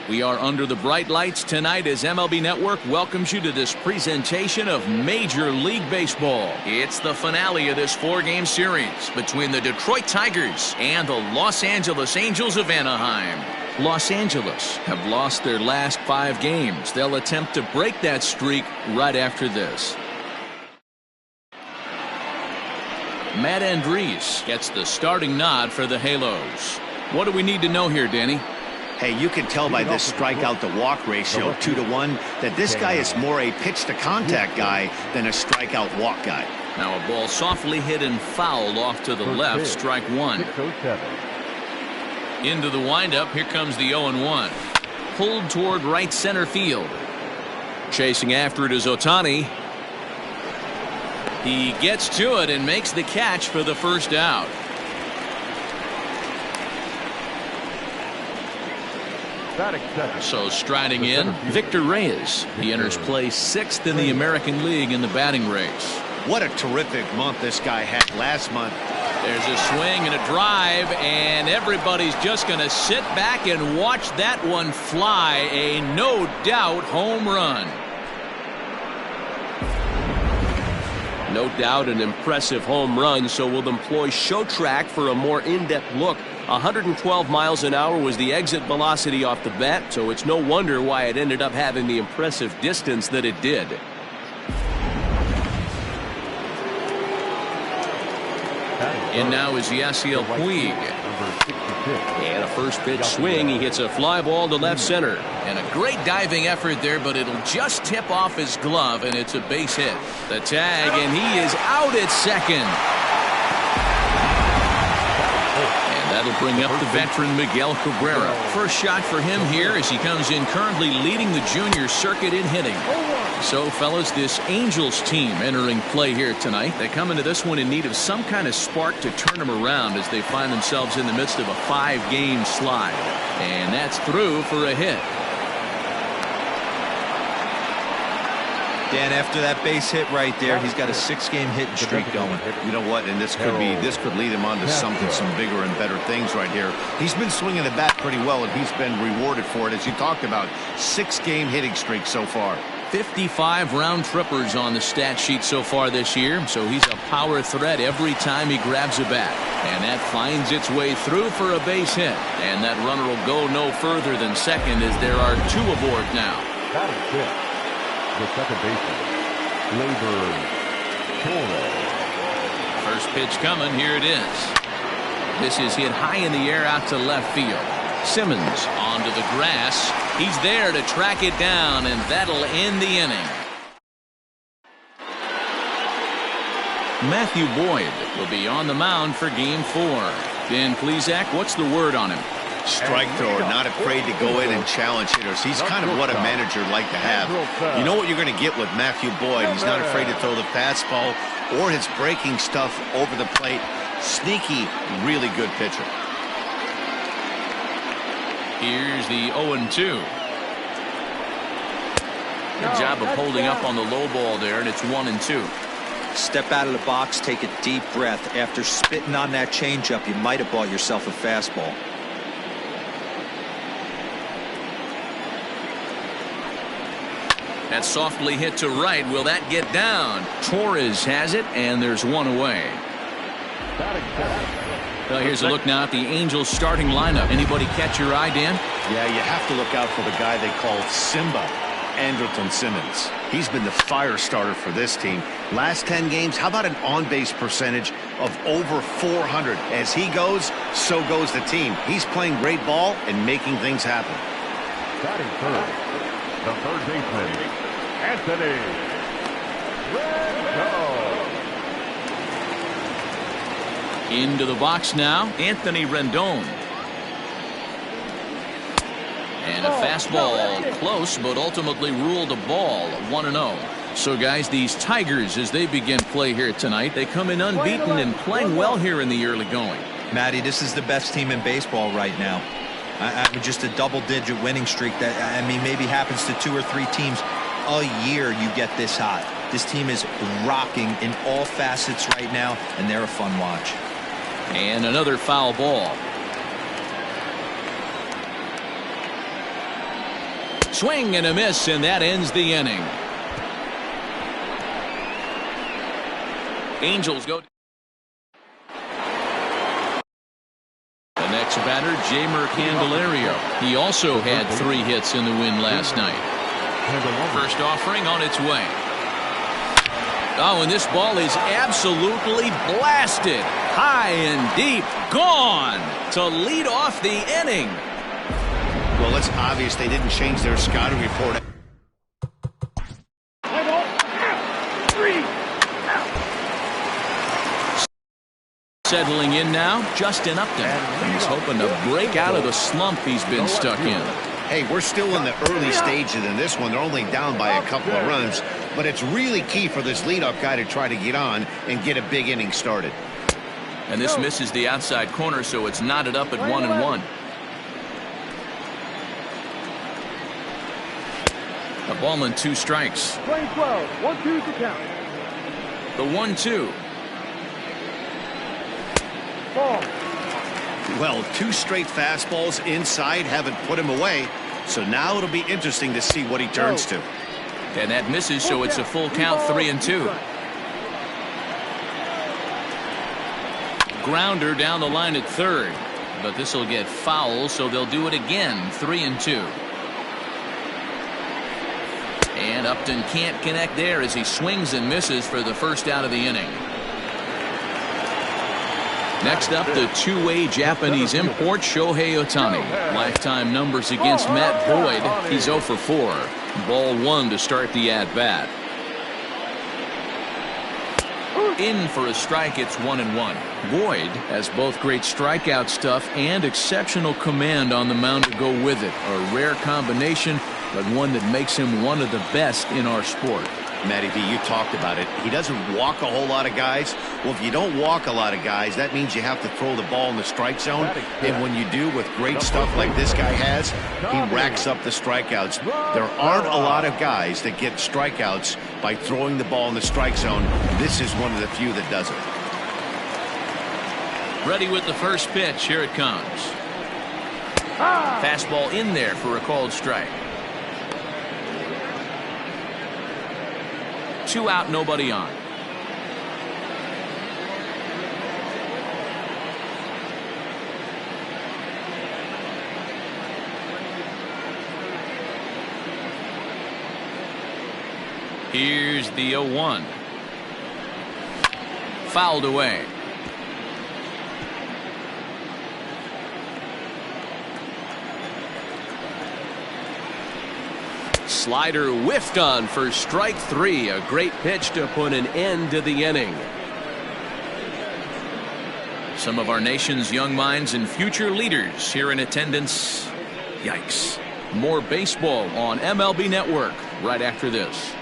We are under the bright lights tonight as MLB Network welcomes you to this presentation of Major League Baseball. It's the finale of this 4-game series between the Detroit Tigers and the Los Angeles Angels of Anaheim. Los Angeles have lost their last 5 games. They'll attempt to break that streak right after this. Matt Andriese gets the starting nod for the Halos. What do we need to know here, Danny? Hey, you can tell by this strikeout to walk ratio 2-to-1 that this guy is more a pitch to contact guy than a strikeout walk guy. Now a ball softly hit and fouled off to the left, strike 1. Into the windup, here comes the 0-1. Pulled toward right center field. Chasing after it is Ohtani. He gets to it and makes the catch for the first out. So striding in, Victor Reyes. He enters play 6th in the American League in the batting race. What a terrific month this guy had last month. There's a swing and a drive, and everybody's just going to sit back and watch that one fly. A no doubt home run. No doubt an impressive home run, so we'll employ ShowTrack for a more in-depth look. 112 miles an hour was the exit velocity off the bat, so it's no wonder why it ended up having the impressive distance that it did. And now is Yasiel Puig. And a first pitch swing. He hits a fly ball to left center. And a great diving effort there, but it'll just tip off his glove, and it's a base hit. The tag, and he is out at second. That'll bring up the veteran Miguel Cabrera. First shot for him here as he comes in currently leading the junior circuit in hitting. So, fellas, this Angels team entering play here tonight. They come into this one in need of some kind of spark to turn them around as they find themselves in the midst of a 5-game slide. And that's through for a hit. Dan, after that base hit right there, he's got a 6-game hitting streak going. You know what? And this could lead him on to some bigger and better things right here. He's been swinging the bat pretty well, and he's been rewarded for it, as you talked about. 6-game hitting streak so far. 55 round trippers on the stat sheet so far this year, so he's a power threat every time he grabs a bat. And that finds its way through for a base hit. And that runner will go no further than second as there are 2 aboard now. That is it. The second baseman, Gleyber Torres. First pitch coming. Here it is. This is hit high in the air out to left field. Simmons onto the grass. He's there to track it down, and that'll end the inning. Matthew Boyd will be on the mound for Game 4. Dan Plesac, what's the word on him? Strike thrower, not afraid to go in and challenge hitters. He's kind of what a manager would like to have. You know what you're going to get with Matthew Boyd. He's not afraid to throw the fastball or his breaking stuff over the plate. Sneaky, really good pitcher. Here's the 0-2. Good job of holding up on the low ball there, and it's 1-2. Step out of the box, take a deep breath. After spitting on that changeup, you might have bought yourself a fastball. That softly hit to right. Will that get down? Torres has it, and there's 1 away. Well, here's a look now at the Angels starting lineup. Anybody catch your eye, Dan? Yeah, you have to look out for the guy they call Simba, Andrelton Simmons. He's been the fire starter for this team. Last 10 games, how about an on-base percentage of over 400? As he goes, so goes the team. He's playing great ball and making things happen. Batting third, the third baseman, Anthony Rendon. Into the box now, Anthony Rendon. And a fastball close, but ultimately ruled a ball, 1-0. So, guys, these Tigers, as they begin play here tonight, they come in unbeaten and playing well here in the early going. Matty, this is the best team in baseball right now. I mean, just a double-digit winning streak that, I mean, maybe happens to 2 or 3 teams a year. You get this hot. This team is rocking in all facets right now, and they're a fun watch. And another foul ball. Swing and a miss, and that ends the inning. Angels go. The next batter, Jeimer Candelario. He also had 3 hits in the win last night. First offering on its way. Oh, and this ball is absolutely blasted. High and deep. Gone to lead off the inning. Well, it's obvious they didn't change their scouting report. Settling in now, Justin Upton. He's hoping to break out of the slump he's been stuck in. Hey, we're still in the early stages in this one. They're only down by a couple of runs, but it's really key for this leadoff guy to try to get on and get a big inning started. And this misses the outside corner, so it's knotted up at 1-1. A ball and 2 strikes. Play 12, 1-2 to count. The 1-2. Ball. Well, 2 straight fastballs inside haven't put him away, so now it'll be interesting to see what he turns to. And that misses, so it's a full count, 3-2. Grounder down the line at third, but this will get foul, so they'll do it again, 3-2. And Upton can't connect there as he swings and misses for the first out of the inning. Next up, the two-way Japanese import, Shohei Ohtani. Lifetime numbers against Matt Boyd. He's 0 for 4. Ball 1 to start the at-bat. In for a strike, it's 1-1. Boyd has both great strikeout stuff and exceptional command on the mound to go with it. A rare combination, but one that makes him one of the best in our sport. Matty V, you talked about it. He doesn't walk a whole lot of guys. Well, if you don't walk a lot of guys, that means you have to throw the ball in the strike zone. And when you do, with great stuff like this guy has, he racks up the strikeouts. There aren't a lot of guys that get strikeouts by throwing the ball in the strike zone. This is one of the few that does it. Ready with the first pitch. Here it comes. Fastball in there for a called strike. 2 out, nobody on. Here's the 0-1. Fouled away. Slider whiffed on for strike 3. A great pitch to put an end to the inning. Some of our nation's young minds and future leaders here in attendance. Yikes. More baseball on MLB Network right after this.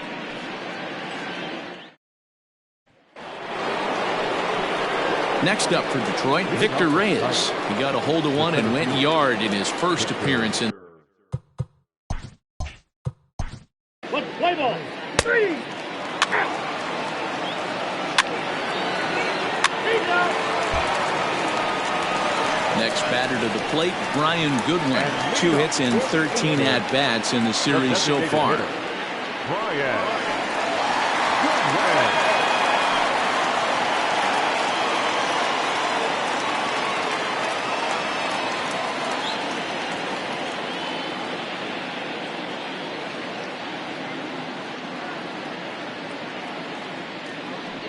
Next up for Detroit, Victor Reyes. He got a hold of one and went yard in his first appearance in. Play ball. 3. Next batter to the plate, Brian Goodwin. 2 hits and 13 at-bats in the series so far. Brian Goodwin.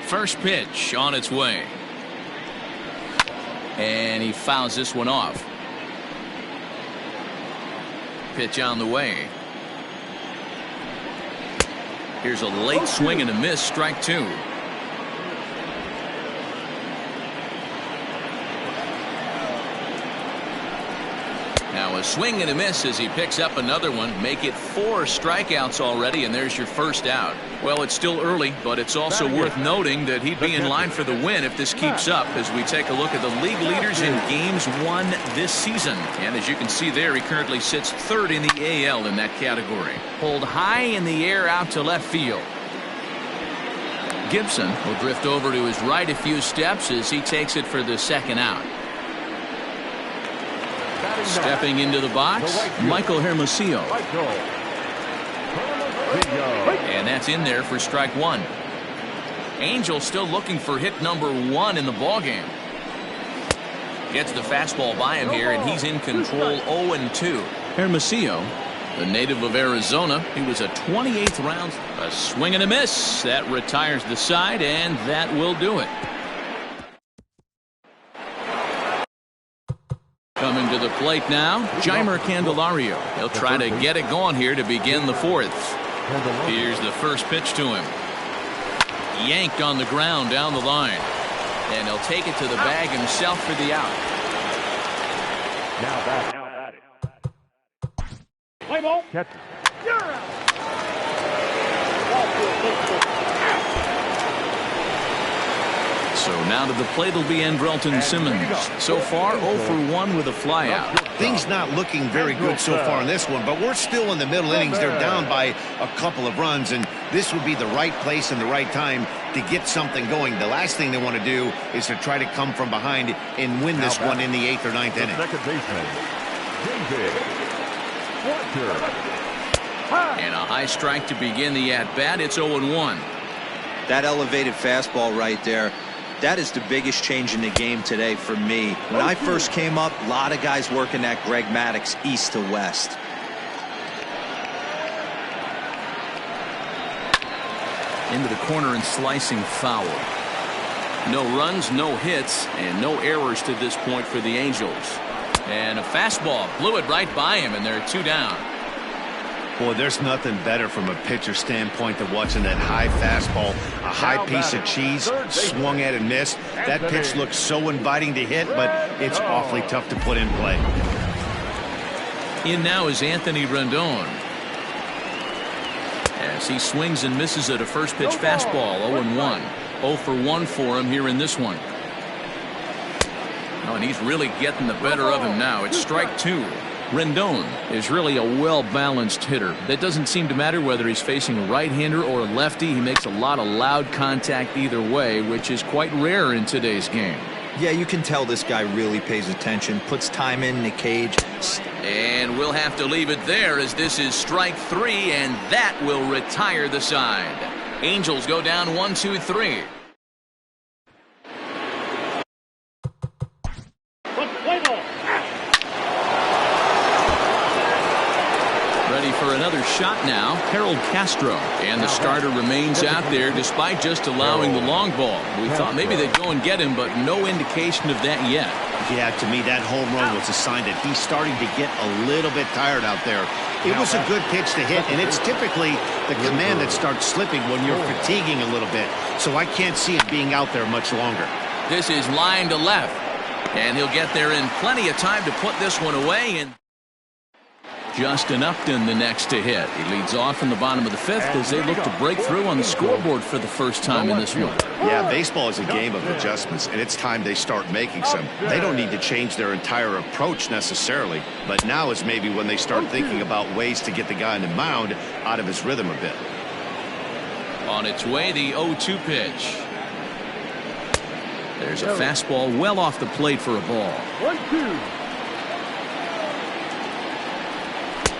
First pitch on its way. And he fouls this one off. Pitch on the way. Here's a late swing and a miss, strike 2. Now a swing and a miss as he picks up another one. Make it 4 strikeouts already, and there's your first out. Well, it's still early, but it's also worth noting that he'd be in line for the win if this keeps up as we take a look at the league leaders in games won this season. And as you can see there, he currently sits 3rd in the AL in that category. Pulled high in the air out to left field. Gibson will drift over to his right a few steps as he takes it for the second out. Stepping into the box, Michael Hermosillo. And that's in there for strike one. Angel still looking for hit number one in the ballgame. Gets the fastball by him here, and he's in control 0-2. Hermosillo, the native of Arizona, he was a 28th round. A swing and a miss. That retires the side, and that will do it. Coming to the plate now, Jeimer Candelario. He'll try to get it going here to begin the fourth. Here's the first pitch to him. Yanked on the ground down the line. And he'll take it to the bag himself for the out. Now back. Play ball. Catcher. You're out. So now to the plate will be Andrelton Simmons. So far 0 for 1 with a flyout. Things not looking very good so far in this one, but we're still in the middle innings. They're down by a couple of runs, and this would be the right place and the right time to get something going. The last thing they want to do is to try to come from behind and win this one in the 8th or 9th inning. Second baseman, David Walker. And a high strike to begin the at-bat. It's 0-1. That elevated fastball right there, that is the biggest change in the game today for me. When I first came up, a lot of guys working that Greg Maddux east to west. Into the corner and slicing foul. No runs, no hits, and no errors to this point for the Angels. And a fastball blew it right by him, and they're 2 down. Boy, there's nothing better from a pitcher standpoint than watching that high fastball, a high piece of cheese, swung at and missed. That pitch looks so inviting to hit, but it's awfully tough to put in play. In now is Anthony Rendon. As he swings and misses at a first pitch fastball, 0-1. 0 for 1 for him here in this one. Oh, and he's really getting the better of him now. It's strike 2. Rendon is really a well-balanced hitter. That doesn't seem to matter whether he's facing a right-hander or a lefty. He makes a lot of loud contact either way, which is quite rare in today's game. Yeah, you can tell this guy really pays attention, puts time in the cage. And we'll have to leave it there as this is strike 3, and that will retire the side. Angels go down 1-2-3. Play ball. Ready for another shot now, Harold Castro. And the starter remains out there despite just allowing the long ball. We thought maybe they'd go and get him, but no indication of that yet. Yeah, to me, that home run was a sign that he's starting to get a little bit tired out there. It was a good pitch to hit, and it's typically the command that starts slipping when you're fatiguing a little bit. So I can't see it being out there much longer. This is line to left. And he'll get there in plenty of time to put this one away. And Justin Upton the next to hit. He leads off in the bottom of the 5th as they look to break through on the scoreboard for the first time in this one. Yeah, baseball is a game of adjustments, and it's time they start making some. They don't need to change their entire approach necessarily, but now is maybe when they start thinking about ways to get the guy on the mound out of his rhythm a bit. On its way, the 0-2 pitch. There's a fastball well off the plate for a ball. 1-2.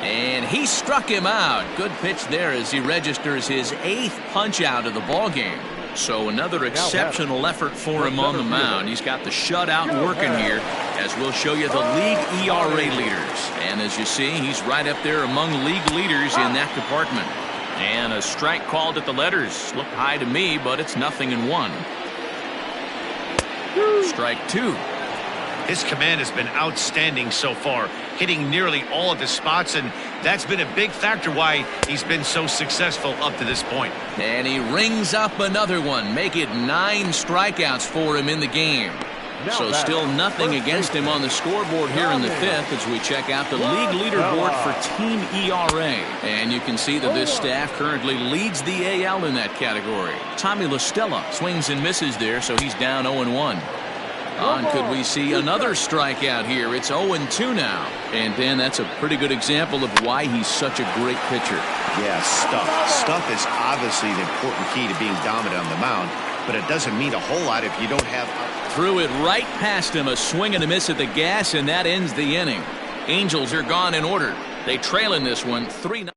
And he struck him out. Good pitch there as he registers his 8th punch out of the ball game. So another exceptional effort for him on the mound. He's got the shutout working here, as we'll show you the league ERA leaders. And as you see, he's right up there among league leaders in that department. And a strike called at the letters. Looked high to me, but it's 0-1. Strike 2. His command has been outstanding so far, hitting nearly all of his spots, and that's been a big factor why he's been so successful up to this point. And he rings up another one, make it 9 strikeouts for him in the game. So still nothing against him on the scoreboard here in the 5th as we check out the league leaderboard for team ERA. And you can see that this staff currently leads the AL in that category. Tommy La Stella swings and misses there, so he's down 0-1. Could we see another strikeout here? It's 0-2 now. And Dan, that's a pretty good example of why he's such a great pitcher. Yeah, stuff. Stuff is obviously the important key to being dominant on the mound, but it doesn't mean a whole lot if you don't have... Threw it right past him, a swing and a miss at the gas, and that ends the inning. Angels are gone in order. They trail in this one 3-0.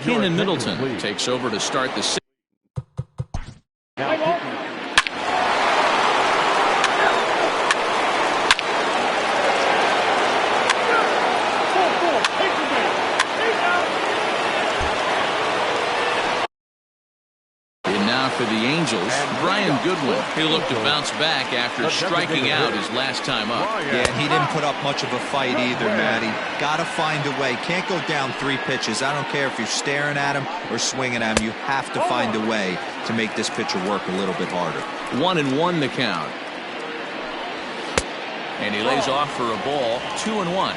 Keenan Middleton takes over to start the sixth. For the Angels, Brian Goodwin. He looked to bounce back after striking out his last time up. Yeah, and he didn't put up much of a fight either, Matty. Got to find a way. Can't go down 3 pitches. I don't care if you're staring at him or swinging at him. You have to find a way to make this pitcher work a little bit harder. 1-1 the count. And he lays off for a ball. 2-1.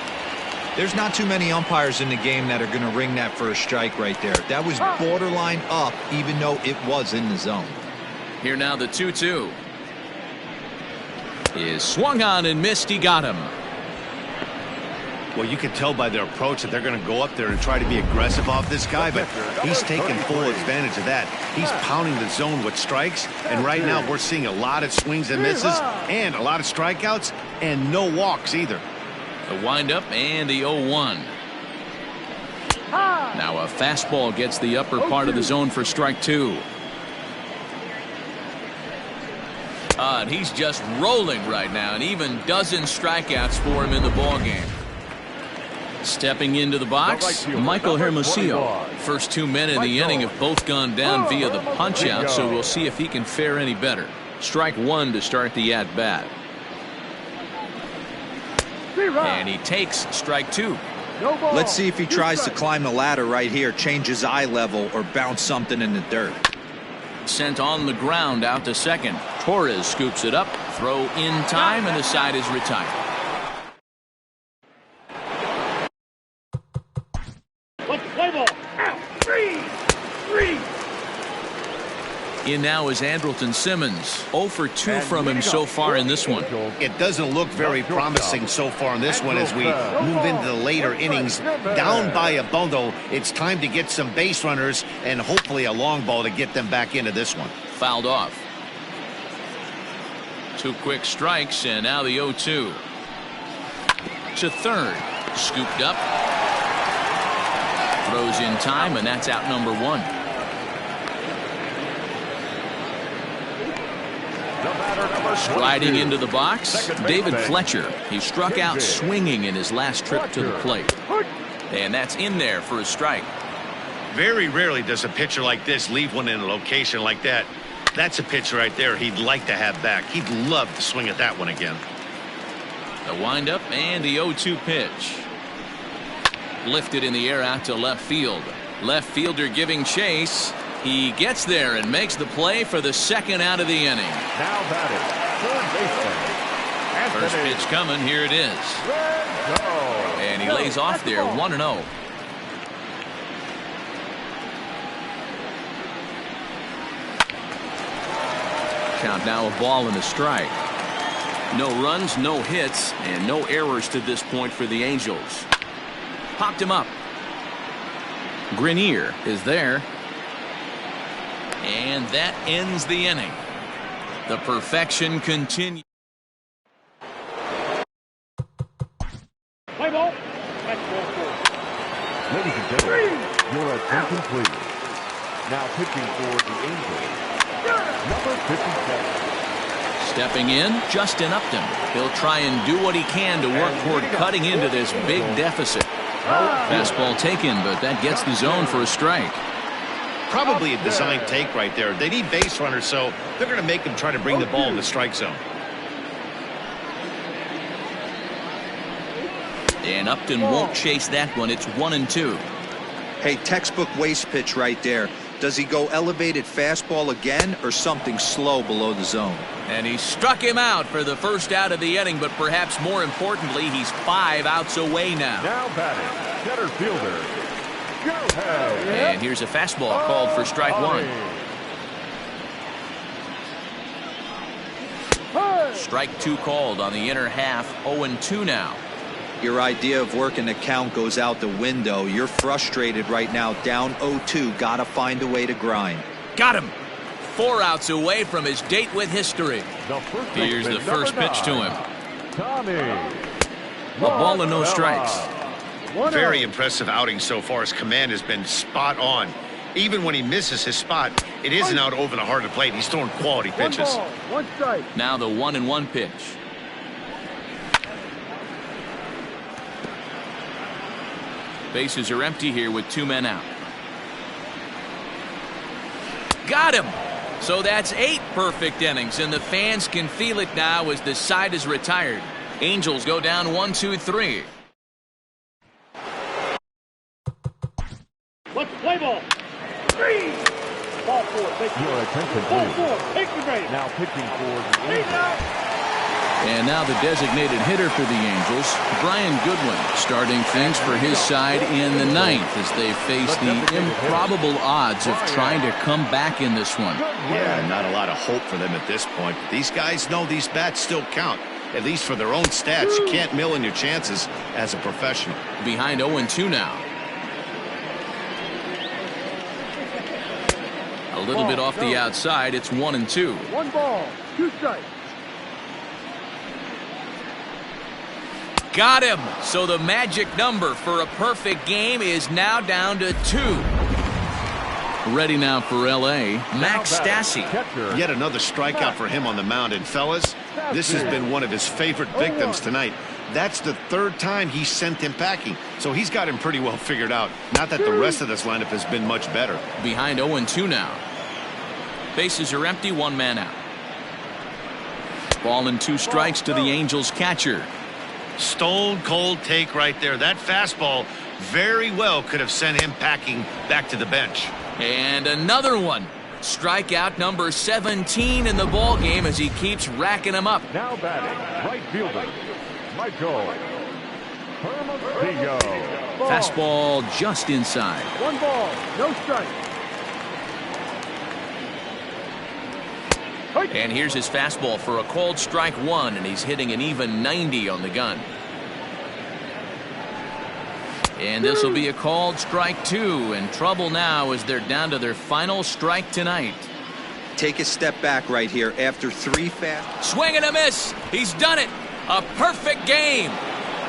There's not too many umpires in the game that are going to ring that for a strike right there. That was borderline up, even though it was in the zone. Here now the 2-2. Is swung on and missed. He got him. Well, you can tell by their approach that they're going to go up there and try to be aggressive off this guy, but he's taking full advantage of that. He's pounding the zone with strikes, and right now we're seeing a lot of swings and misses and a lot of strikeouts and no walks either. The windup and the 0-1. Now a fastball gets the upper part of the zone for strike 2. And he's just rolling right now, and even dozen strikeouts for him in the ball game. Stepping into the box, Michael Hermosillo. First 2 men in the inning have both gone down via the punch-out, so we'll see if he can fare any better. Strike 1 to start the at-bat. And he takes strike 2. Let's see if he tries to climb the ladder right here, change his eye level, or bounce something in the dirt. Sent on the ground out to second. Torres scoops it up. Throw in time, and the side is retired. Let's play ball. Out. 3. In now is Andrelton Simmons. 0 for 2 from him so far in this one. It doesn't look very promising so far in this one as we move into the later innings. Down by a bundle, it's time to get some base runners and hopefully a long ball to get them back into this one. Fouled off. 2 quick strikes, and now the 0-2. To third. Scooped up. Throws in time, and that's out number 1. Striding into the box, David Fletcher. He struck out swinging in his last trip to the plate. And that's in there for a strike. Very rarely does a pitcher like this leave one in a location like that. That's a pitcher right there he'd like to have back. He'd love to swing at that one again. The windup and the 0-2 pitch. Lifted in the air out to left field. Left fielder giving chase. He gets there and makes the play for the second out of the inning. Now batting, third baseman. First pitch coming. Here it is. And he lays off there 1-0. Count now a ball and a strike. No runs, no hits, and no errors to this point for the Angels. Popped him up. Grenier is there. And that ends the inning. The perfection continues. Play ball. Ladies and gentlemen, your attention please. Now pitching for the Angels, number 57. Stepping in, Justin Upton. He'll try and do what he can to work toward cutting into this big deficit. Fastball taken, but that gets the zone for a strike. Probably a design take right there. They need base runners, so they're going to make them try to bring the ball in the strike zone. And Upton won't chase that one. It's 1-2. Hey, textbook waste pitch right there. Does he go elevated fastball again or something slow below the zone? And he struck him out for the first out of the inning, but perhaps more importantly, he's 5 outs away now. Now batting, center fielder. And here's a fastball called for strike 1. Strike 2 called on the inner half. 0-2 now. Your idea of working the count goes out the window. You're frustrated right now, down 0-2. Gotta find a way to grind. Got him. 4 outs away from his date with history. Here's the first pitch to him. Tommy. A ball and no strikes. Very impressive outing so far. His command has been spot on. Even when he misses his spot, it isn't out over the heart of the plate. He's throwing quality pitches. 1 ball, 1 strike. Now the 1-1 pitch. Bases are empty here with 2 men out. Got him! So that's 8 perfect innings, and the fans can feel it now as the side is retired. Angels go down 1-2-3. Let's play ball. 3. Ball 4. Take Your attention, ball please. 4. Take the base. Now pitching for the He's Angels. out. And now the designated hitter for the Angels, Brian Goodwin, starting things for his side in the 9th as they face the improbable odds of trying to come back in this one. Yeah, not a lot of hope for them at this point. But these guys know these bats still count, at least for their own stats. You can't mill in your chances as a professional. Behind 0-2 now. A little bit off the outside. It's 1-2. 1 ball, 2 strikes. Got him. So the magic number for a perfect game is now down to 2. Ready now for L.A., Max Stassi. Catcher. Yet another strikeout for him on the mound. And fellas, this has been one of his favorite victims tonight. That's the 3rd time he sent him packing. So he's got him pretty well figured out. Not that the rest of this lineup has been much better. Behind 0-2 now. Bases are empty, 1 man out. Ball and 2 strikes to the Angels catcher. Stone cold take right there. That fastball very well could have sent him packing back to the bench. And another one. Strikeout number 17 in the ball game as he keeps racking them up. Now batting, right fielder, Michael Hermosillo. Fastball just inside. 1 ball, no strike. And here's his fastball for a called strike 1, and he's hitting an even 90 on the gun. And this will be a called strike 2, and trouble now as they're down to their final strike tonight. Take a step back right here after 3 fast. Swing and a miss. He's done it. A perfect game.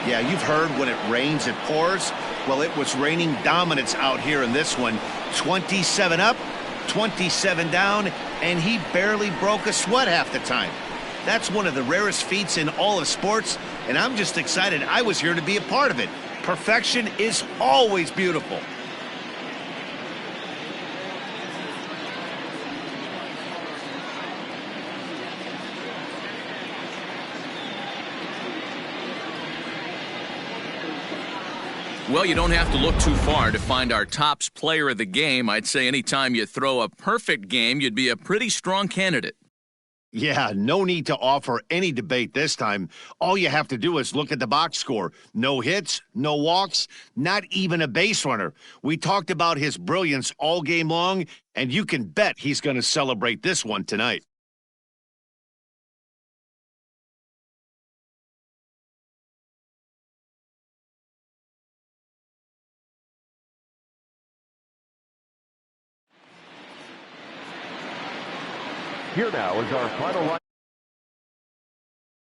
Yeah, you've heard when it rains, it pours. Well, it was raining dominance out here in this one. 27 up, 27 down, and he barely broke a sweat half the time. That's one of the rarest feats in all of sports, and I'm just excited I was here to be a part of it. Perfection is always beautiful. Well, you don't have to look too far to find our tops player of the game. I'd say anytime you throw a perfect game, you'd be a pretty strong candidate. Yeah, no need to offer any debate this time. All you have to do is look at the box score. No hits, no walks, not even a base runner. We talked about his brilliance all game long, and you can bet he's going to celebrate this one tonight. Here now is our final line.